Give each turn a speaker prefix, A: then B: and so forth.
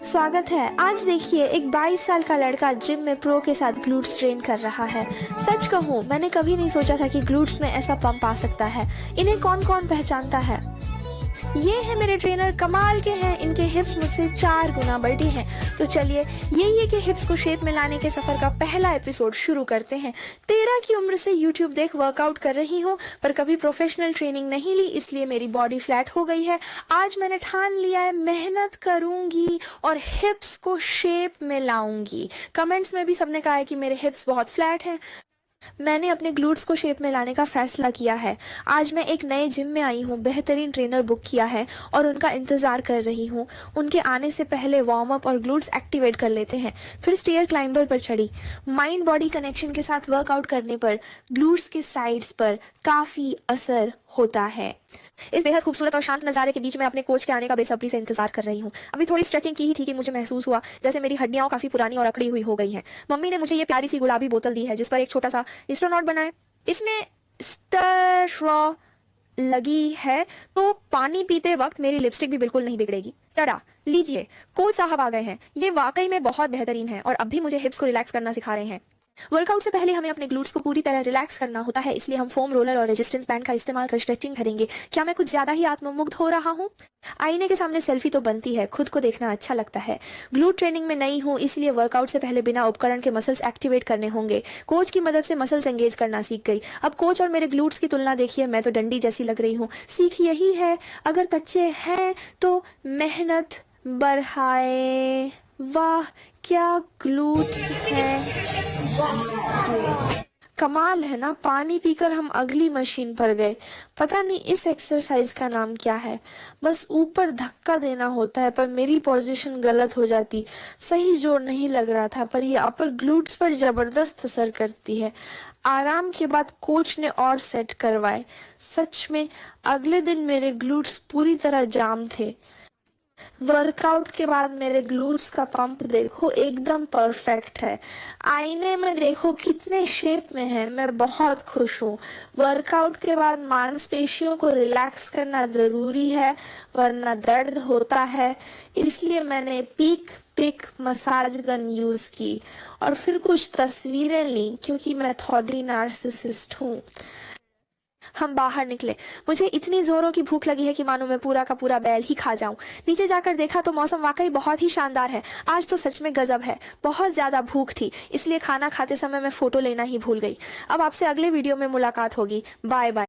A: स्वागत है। आज देखिए एक 22 साल का लड़का जिम में प्रो के साथ ग्लूट्स ट्रेन कर रहा है। सच कहूँ मैंने कभी नहीं सोचा था कि ग्लूट्स में ऐसा पंप आ सकता है। इन्हें कौन कौन पहचानता है? ये है मेरे ट्रेनर, कमाल के हैं। इनके हिप्स मुझसे 4 गुना बड़ी हैं। तो चलिए यही के हिप्स को शेप में लाने के सफर का पहला एपिसोड शुरू करते हैं। 13 की उम्र से यूट्यूब देख वर्कआउट कर रही हूँ, पर कभी प्रोफेशनल ट्रेनिंग नहीं ली, इसलिए मेरी बॉडी फ्लैट हो गई है। आज मैंने ठान लिया है, मेहनत करूंगी और हिप्स को शेप में लाऊंगी। कमेंट्स में भी सबने कहा है कि मेरे हिप्स बहुत फ्लैट हैं। मैंने अपने ग्लूट्स को शेप में लाने का फैसला किया है। आज मैं एक नए जिम में आई हूँ, बेहतरीन ट्रेनर बुक किया है और उनका इंतज़ार कर रही हूँ। उनके आने से पहले वार्म अप और ग्लूट्स एक्टिवेट कर लेते हैं। फिर स्टेयर क्लाइंबर पर चढ़ी। माइंड बॉडी कनेक्शन के साथ वर्कआउट करने पर ग्लूट्स के साइड्स पर काफ़ी असर होता है। इस बेहद खूबसूरत और शांत नज़ारे के बीच में अपने कोच के आने का बेसब्री से इंतजार कर रही हूँ। अभी थोड़ी स्ट्रेचिंग की ही थी कि मुझे महसूस हुआ जैसे मेरी हड्डियां काफ़ी पुरानी और अकड़ी हुई हो गई हैं। मम्मी ने मुझे ये प्यारी सी गुलाबी बोतल दी है जिस पर एक छोटा सा एस्ट्रोनॉट बना है। इसमें स्टर लगी है तो पानी पीते वक्त मेरी लिपस्टिक भी बिल्कुल नहीं बिगड़ेगी। टड़ा लीजिए, कोच साहब आ गए हैं। ये वाकई में बहुत बेहतरीन है और अब भी मुझे हिप्स को रिलैक्स करना सिखा रहे हैं। वर्कआउट से पहले हमें अपने ग्लूट्स को पूरी तरह रिलैक्स करना होता है, इसलिए हम फोम रोलर और रेजिस्टेंस बैंड का इस्तेमाल कर स्ट्रेचिंग करेंगे। क्या मैं कुछ ज्यादा ही आत्ममुग्ध हो रहा हूँ? आईने के सामने सेल्फी तो बनती है, खुद को देखना अच्छा लगता है। ग्लूट ट्रेनिंग में नई हूँ, इसलिए वर्कआउट से पहले बिना उपकरण के मसल्स एक्टिवेट करने होंगे। कोच की मदद से मसल्स एंगेज करना सीख गई। अब कोच और मेरे ग्लूट्स की तुलना देखिए, मैं तो डंडी जैसी लग रही हूँ। सीख यही है, अगर कच्चे हैं तो मेहनत बढ़ाए। वाह क्या ग्लूट्स हैं, कमाल है ना। पानी पीकर हम अगली मशीन पर गए। पता नहीं इस एक्सरसाइज का नाम क्या है। बस ऊपर धक्का देना होता है, पर मेरी पोजीशन गलत हो जाती। सही जोर नहीं लग रहा था, पर ये अपर ग्लूट्स पर जबरदस्त असर करती है। आराम के बाद कोच ने और सेट करवाए। सच में अगले दिन मेरे ग्लूट्स पूरी तरह जाम थे। वर्कआउट के बाद मेरे ग्लूट्स का पंप देखो, एकदम परफेक्ट है। आईने में देखो कितने शेप में है। मैं बहुत खुश हूँ। वर्कआउट के बाद मांसपेशियों को रिलैक्स करना ज़रूरी है, वरना दर्द होता है। इसलिए मैंने पिक मसाज गन यूज़ की और फिर कुछ तस्वीरें ली, क्योंकि मैं थोड़ी नार्सिसिस्ट हूँ। हम बाहर निकले। मुझे इतनी जोरों की भूख लगी है कि मानो मैं पूरा का पूरा बैल ही खा जाऊं। नीचे जाकर देखा तो मौसम वाकई बहुत ही शानदार है। आज तो सच में गजब है। बहुत ज्यादा भूख थी, इसलिए खाना खाते समय मैं फोटो लेना ही भूल गई। अब आपसे अगले वीडियो में मुलाकात होगी। Bye bye.